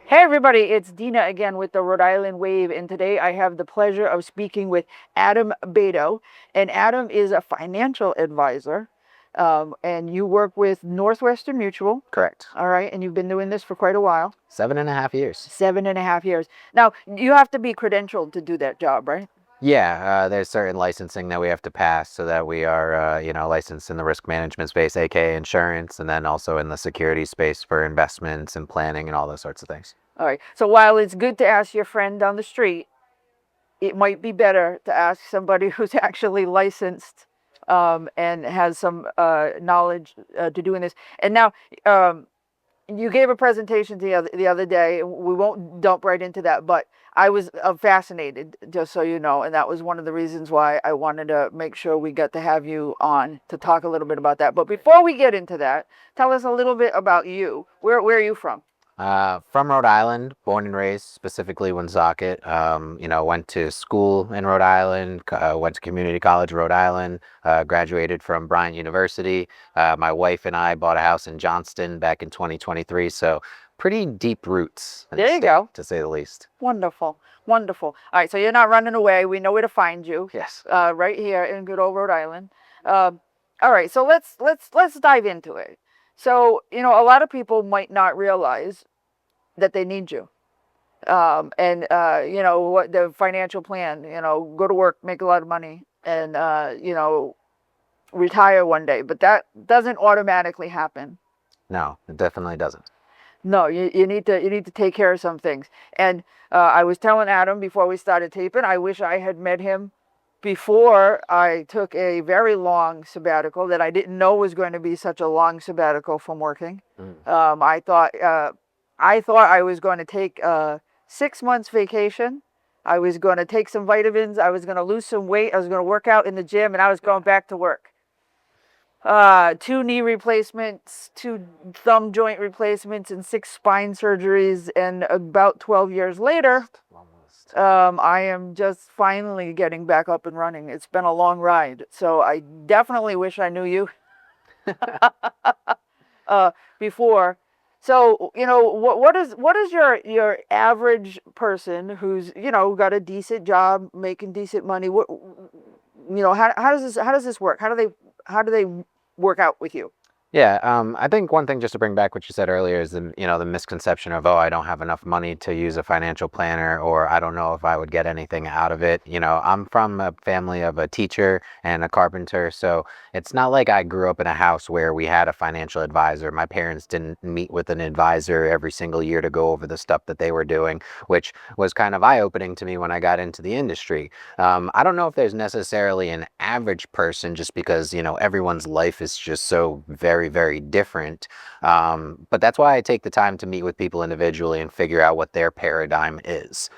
Hey everybody, it's Dina again with the Rhode Island Wave, and today I have the pleasure of speaking with Adam Badeau. And Adam is a financial advisor, and you work with Northwestern Mutual. Correct. All right, and you've been doing this for quite a while. 7.5 years. 7.5 years. Now, you have to be credentialed to do that job, right? Yeah, there's certain licensing that we have to pass so that we are, licensed in the risk management space, aka insurance, and then also in the security space for investments and planning and all those sorts of things. All right, so while it's good to ask your friend down the street, it might be better to ask somebody who's actually licensed and has some knowledge to doing this. And now, you gave a presentation the other day. We won't dump right into that, but I was fascinated, just so you know, and that was one of the reasons why I wanted to make sure we got to have you on to talk a little bit about that. But before we get into that, tell us a little bit about you. Where are you from? From Rhode Island, born and raised, specifically Woonsocket. Went to school in Rhode Island, went to community college, Rhode Island, graduated from Bryant University. My wife and I bought a house in Johnston back in 2023, so pretty deep roots in the There you state, go. to say the least. Wonderful, wonderful. All right, so you're not running away. We know where to find you. Yes. Right here in good old Rhode Island. All right, so let's dive into it. So a lot of people might not realize that they need you, and what the financial plan. Go to work, make a lot of money, and retire one day. But that doesn't automatically happen. No, it definitely doesn't. No, you need to take care of some things. And I was telling Adam before we started taping, I wish I had met him before I took a very long sabbatical that I didn't know was going to be such a long sabbatical from working. I thought I was going to take 6 months vacation. I was going to take some vitamins. I was going to lose some weight. I was going to work out in the gym, and I was going back to work. 2 knee replacements, 2 thumb joint replacements, and 6 spine surgeries. And about 12 years later, I am just finally getting back up and running. It's been a long ride. So I definitely wish I knew you before. So, what is your average person who's, got a decent job, making decent money? How does this work? How do they work out with you? Yeah, I think one thing just to bring back what you said earlier is the misconception of, oh, I don't have enough money to use a financial planner, or I don't know if I would get anything out of it. I'm from a family of a teacher and a carpenter, so it's not like I grew up in a house where we had a financial advisor. My parents didn't meet with an advisor every single year to go over the stuff that they were doing, which was kind of eye-opening to me when I got into the industry. I don't know if there's necessarily an average person, just because, everyone's life is just so very, very different. But that's why I take the time to meet with people individually and figure out what their paradigm is.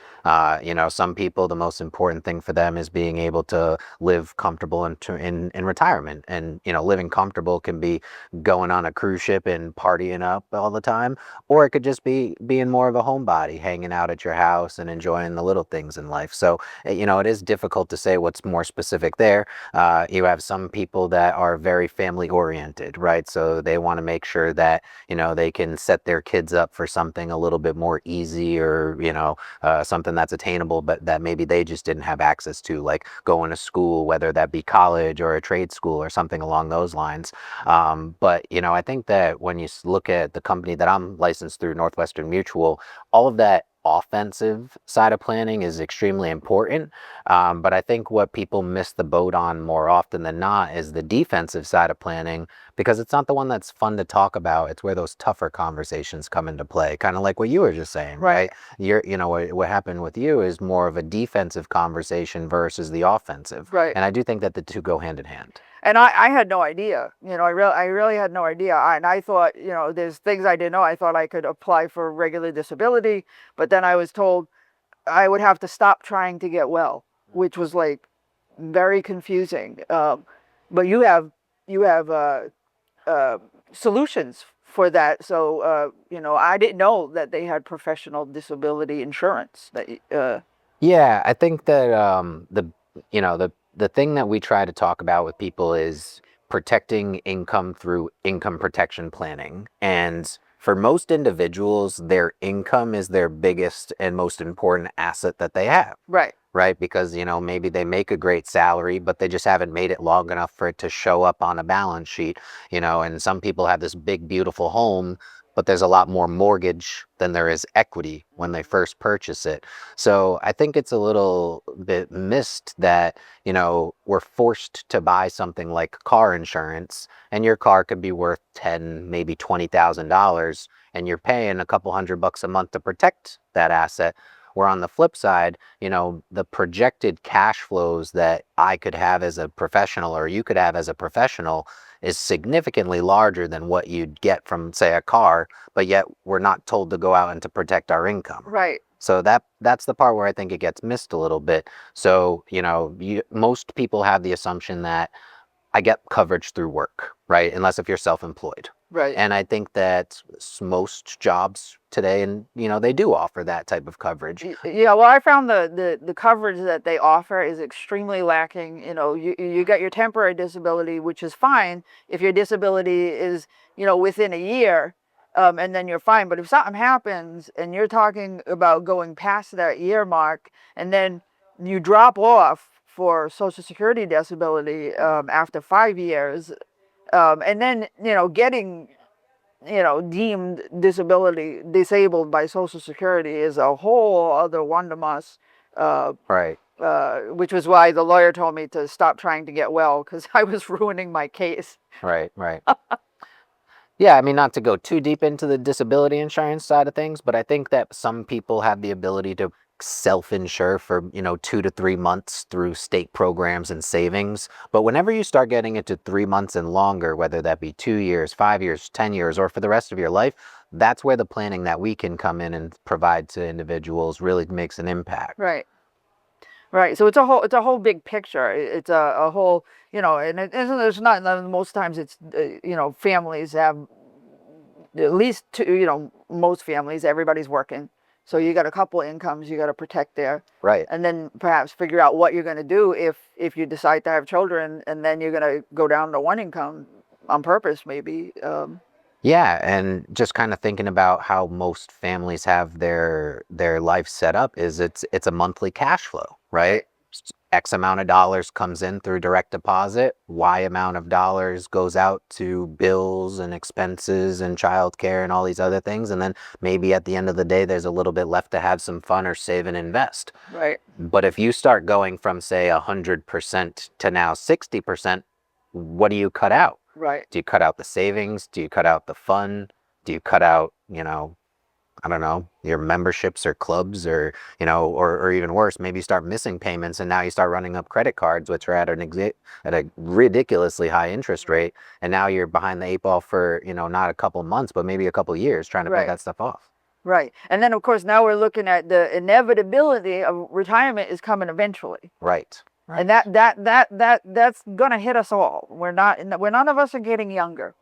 Some people, the most important thing for them is being able to live comfortable in retirement. And, living comfortable can be going on a cruise ship and partying up all the time, or it could just be being more of a homebody, hanging out at your house and enjoying the little things in life. So, it is difficult to say what's more specific there. You have some people that are very family oriented, right? So they want to make sure that, they can set their kids up for something a little bit more easy, or, something that's attainable, but that maybe they just didn't have access to, like going to school, whether that be college or a trade school or something along those lines. But, I think that when you look at the company that I'm licensed through, Northwestern Mutual, all of that offensive side of planning is extremely important. But I think what people miss the boat on more often than not is the defensive side of planning, because it's not the one that's fun to talk about. It's where those tougher conversations come into play, kind of like what you were just saying, right? What happened with you is more of a defensive conversation versus the offensive. Right. And I do think that the two go hand in hand. And I had no idea. I really had no idea. And I thought, there's things I didn't know. I thought I could apply for regular disability, but then I was told I would have to stop trying to get well, which was like very confusing. But you have solutions for that. So I didn't know that they had professional disability insurance. Yeah, I think that the thing that we try to talk about with people is protecting income through income protection planning. And For most individuals, their income is their biggest and most important asset that they have. Right. Right? Because, maybe they make a great salary, but they just haven't made it long enough for it to show up on a balance sheet, and some people have this big, beautiful home, but there's a lot more mortgage than there is equity when they first purchase it. So I think it's a little bit missed that, we're forced to buy something like car insurance, and your car could be worth maybe $20,000, and you're paying a couple $100 a month to protect that asset. Where on the flip side, the projected cash flows that I could have as a professional or you could have as a professional is significantly larger than what you'd get from, say, a car, but yet we're not told to go out and to protect our income. Right. So that's the part where I think it gets missed a little bit. So, most people have the assumption that I get coverage through work, right? Unless if you're self-employed. Right. And I think that most jobs today, and they do offer that type of coverage. Yeah, well, I found the coverage that they offer is extremely lacking. You got your temporary disability, which is fine if your disability is, within a year, and then you're fine. But if something happens and you're talking about going past that year mark, and then you drop off for Social Security disability after 5 years, and then getting deemed disabled by Social Security is a whole other wondermus. Right. Which was why the lawyer told me to stop trying to get well, because I was ruining my case. Right. Yeah, I mean, not to go too deep into the disability insurance side of things, but I think that some people have the ability to self-insure for, 2 to 3 months through state programs and savings. But whenever you start getting into 3 months and longer, whether that be 2 years, 5 years, 10 years, or for the rest of your life, that's where the planning that we can come in and provide to individuals really makes an impact. Right. Right. So it's a whole big picture. It's a whole, and there's not, most times it's, families have at least two, most families, everybody's working. So you got a couple of incomes you got to protect there. Right. And then perhaps figure out what you're going to do if you decide to have children, and then you're going to go down to one income on purpose, maybe. Yeah, and just kind of thinking about how most families have their life set up is it's a monthly cash flow, right? X amount of dollars comes in through direct deposit, Y amount of dollars goes out to bills and expenses and childcare and all these other things, and then maybe at the end of the day there's a little bit left to have some fun or save and invest. Right. But if you start going from, say, 100% to now 60%, what do you cut out? Right. Do you cut out the savings? Do you cut out the fun? Do you cut out, I don't know, your memberships or clubs, or, or even worse, maybe you start missing payments and now you start running up credit cards, which are at a ridiculously high interest rate. And now you're behind the 8 ball for, not a couple months, but maybe a couple years trying to pay that stuff off. Right. And then, of course, now we're looking at the inevitability of retirement is coming eventually. Right. And that's going to hit us all. None of us are getting younger,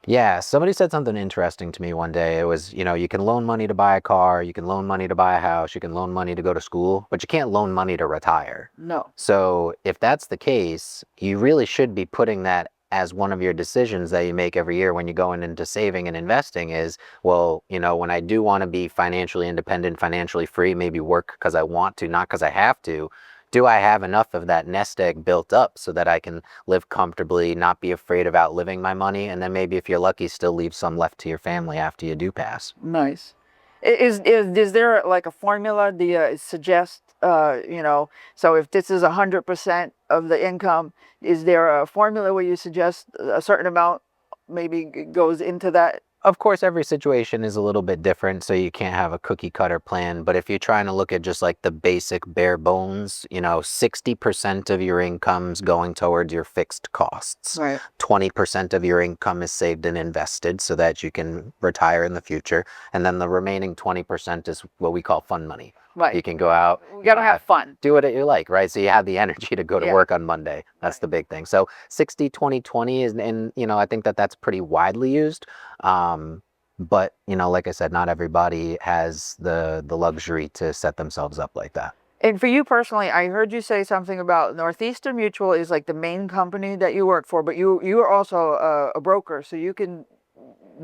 Yeah, somebody said something interesting to me one day. It was, you can loan money to buy a car, you can loan money to buy a house, you can loan money to go to school, but you can't loan money to retire. No. So if that's the case, you really should be putting that as one of your decisions that you make every year when you're going into saving and investing is, well, when I do want to be financially independent, financially free, maybe work because I want to, not because I have to, do I have enough of that nest egg built up so that I can live comfortably, not be afraid of outliving my money, and then maybe if you're lucky, still leave some left to your family after you do pass? Nice. Is there like a formula? Do you suggest, so if this is 100% of the income, is there a formula where you suggest a certain amount maybe goes into that? Of course, every situation is a little bit different, so you can't have a cookie cutter plan. But if you're trying to look at just like the basic bare bones, 60% of your income's going towards your fixed costs. Right. 20% of your income is saved and invested so that you can retire in the future. And then the remaining 20% is what we call fun money. Right. You can go out. You got to have fun. Do what you like, right? So you have the energy to go to work on Monday. That's the big thing. So 60, 20, 20 is, and I think that's pretty widely used. But like I said, not everybody has the luxury to set themselves up like that. And for you personally, I heard you say something about Northeastern Mutual is like the main company that you work for, but you are also a broker, so you can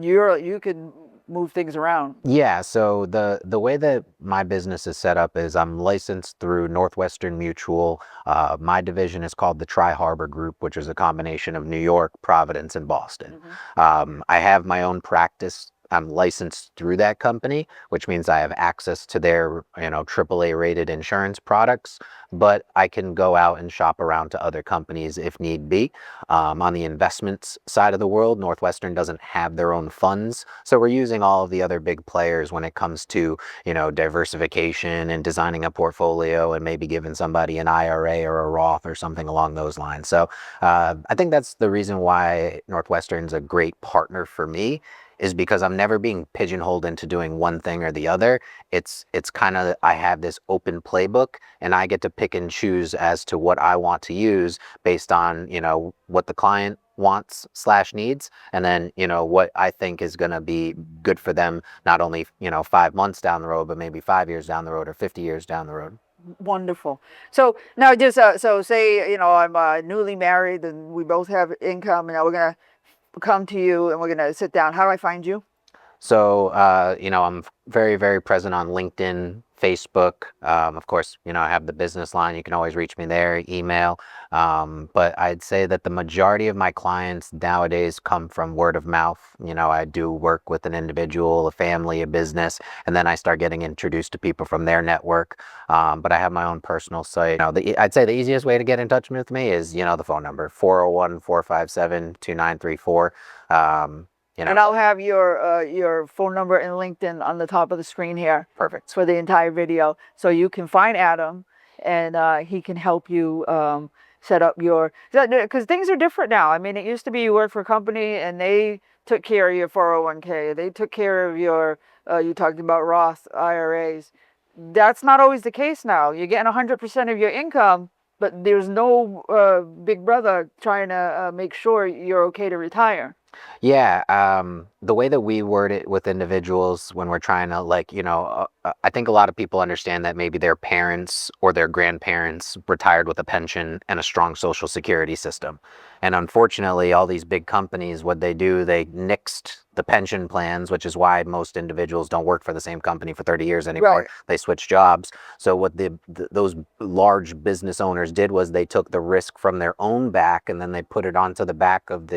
you can move things around. Yeah, so the way that my business is set up is I'm licensed through Northwestern Mutual. My division is called the Tri-Harbor Group, which is a combination of New York, Providence, and Boston. I have my own practice. I'm licensed through that company, which means I have access to their, AAA rated insurance products, but I can go out and shop around to other companies if need be. On the investments side of the world, Northwestern doesn't have their own funds, so we're using all of the other big players when it comes to, diversification and designing a portfolio and maybe giving somebody an IRA or a Roth or something along those lines. So I think that's the reason why Northwestern's a great partner for me, is because I'm never being pigeonholed into doing one thing or the other. It's kind of, I have this open playbook and I get to pick and choose as to what I want to use based on, what the client wants / needs, and then, what I think is going to be good for them, not only, 5 months down the road, but maybe 5 years down the road or 50 years down the road. Wonderful. So now just so say I'm newly married and we both have income, and now we're gonna come to you and we're gonna sit down. How do I find you? So, I'm very, very present on LinkedIn, Facebook. Of course, I have the business line. You can always reach me there, email. But I'd say that the majority of my clients nowadays come from word of mouth. I do work with an individual, a family, a business, and then I start getting introduced to people from their network. But I have my own personal site. I'd say the easiest way to get in touch with me is, the phone number, 401-457-2934. And I'll have your phone number and LinkedIn on the top of the screen here. Perfect. For the entire video, so you can find Adam, and he can help you set up your, because things are different now. I mean, it used to be you worked for a company and they took care of your 401k. They took care of your you talked about Roth IRAs. That's not always the case now. You're getting 100% of your income, but there's no big brother trying to make sure you're okay to retire. Yeah, the way that we word it with individuals when we're trying to, I think a lot of people understand that maybe their parents or their grandparents retired with a pension and a strong social security system. And unfortunately, all these big companies, what they do, they nixed the pension plans, which is why most individuals don't work for the same company for 30 years anymore. Right. They switch jobs. So what those large business owners did was they took the risk from their own back and then they put it onto the back of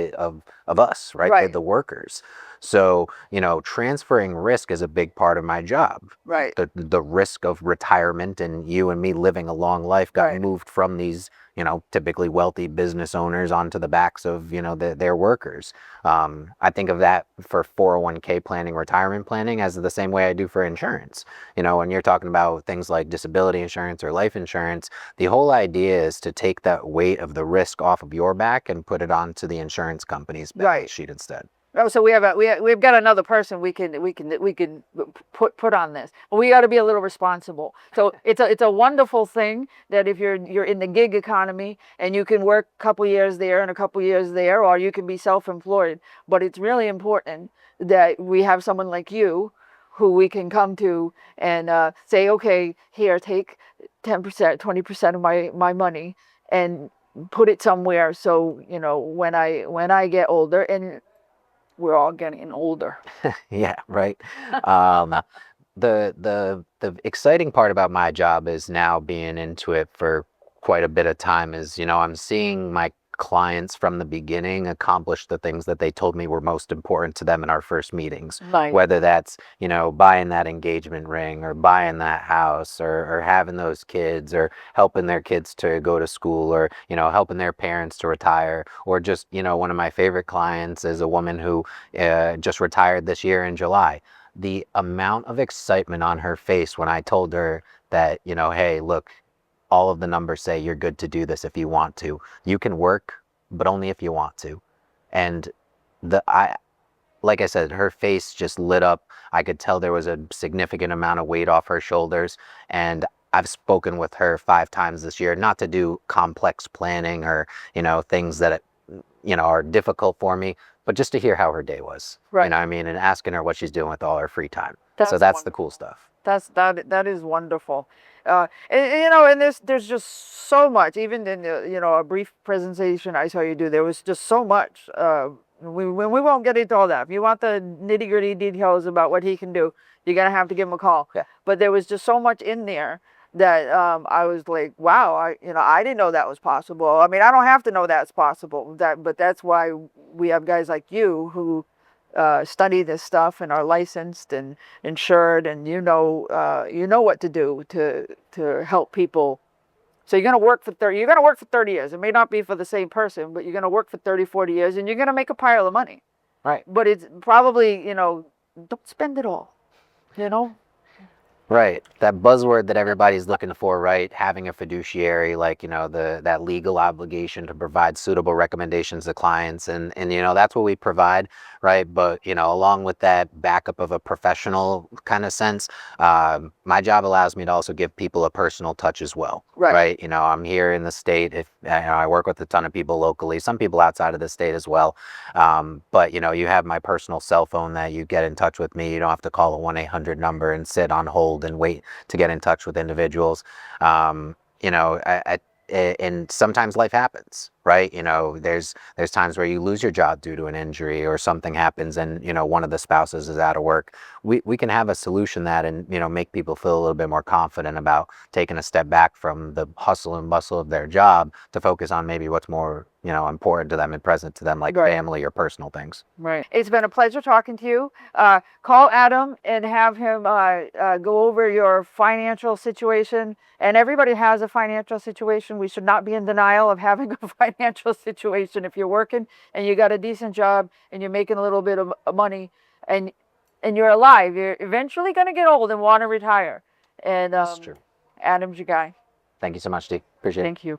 us, right? Right. The workers. So, transferring risk is a big part of my job. Right. The risk of retirement and you and me living a long life got Right. moved from these, typically wealthy business owners onto the backs of, their workers. I think of that for 401k planning, retirement planning, as the same way I do for insurance. When you're talking about things like disability insurance or life insurance, the whole idea is to take that weight of the risk off of your back and put it onto the insurance company's balance sheet instead. Oh, so we've got another person we can put on this. But we got to be a little responsible. So it's a wonderful thing that if you're in the gig economy and you can work a couple years there and a couple years there, or you can be self-employed. But it's really important that we have someone like you who we can come to and say, okay, here, take 10%, 20% of my money and put it somewhere. So when I get older, and we're all getting older. Yeah, right. The exciting part about my job is now being into it for quite a bit of time is, I'm seeing my clients from the beginning accomplish the things that they told me were most important to them in our first meetings. Right. Whether that's, buying that engagement ring or buying that house or having those kids or helping their kids to go to school or, helping their parents to retire, or just, one of my favorite clients is a woman who just retired this year in July. The amount of excitement on her face when I told her that, hey, look, all of the numbers say you're good to do this if you want to. You can work, but only if you want to. And like I said, her face just lit up. I could tell there was a significant amount of weight off her shoulders. And I've spoken with her 5 times this year, not to do complex planning or, things that, are difficult for me, but just to hear how her day was. Right. You know what I mean? And asking her what she's doing with all her free time. That's so that's wonderful. The cool stuff. That is wonderful. And there's just so much. Even in a brief presentation I saw you do, there was just so much We won't get into all that. If you want the nitty gritty details about what he can do, you're gonna have to give him a call. Yeah. But there was just so much in there that I was like, wow, I didn't know that was possible. I mean, I don't have to know that's possible. But that's why we have guys like you who study this stuff and are licensed and insured, and you know what to do to help people. So you're going to work for 30 years. It may not be for the same person, but you're going to work for 30, 40 years, and you're going to make a pile of money. Right. But it's probably, don't spend it all, you know? Right. That buzzword that everybody's looking for, right? Having a fiduciary, like, that legal obligation to provide suitable recommendations to clients. And that's what we provide, right? But, along with that backup of a professional kind of sense, my job allows me to also give people a personal touch as well. Right. I'm here in the state. If I work with a ton of people locally, some people outside of the state as well. But, you have my personal cell phone that you get in touch with me. You don't have to call a 1-800 number and sit on hold and wait to get in touch with individuals. And sometimes life happens, right? There's times where you lose your job due to an injury or something happens and, one of the spouses is out of work. We can have a solution that and, make people feel a little bit more confident about taking a step back from the hustle and bustle of their job to focus on maybe what's more, important to them and present to them, like Right. family or personal things. Right. It's been a pleasure talking to you. Call Adam and have him go over your financial situation. And everybody has a financial situation. We should not be in denial of having a financial situation. If you're working and you got a decent job and you're making a little bit of money and you're alive, you're eventually going to get old and want to retire. And That's true. Adam's your guy. Thank you so much, Dee. Appreciate it. Thank you.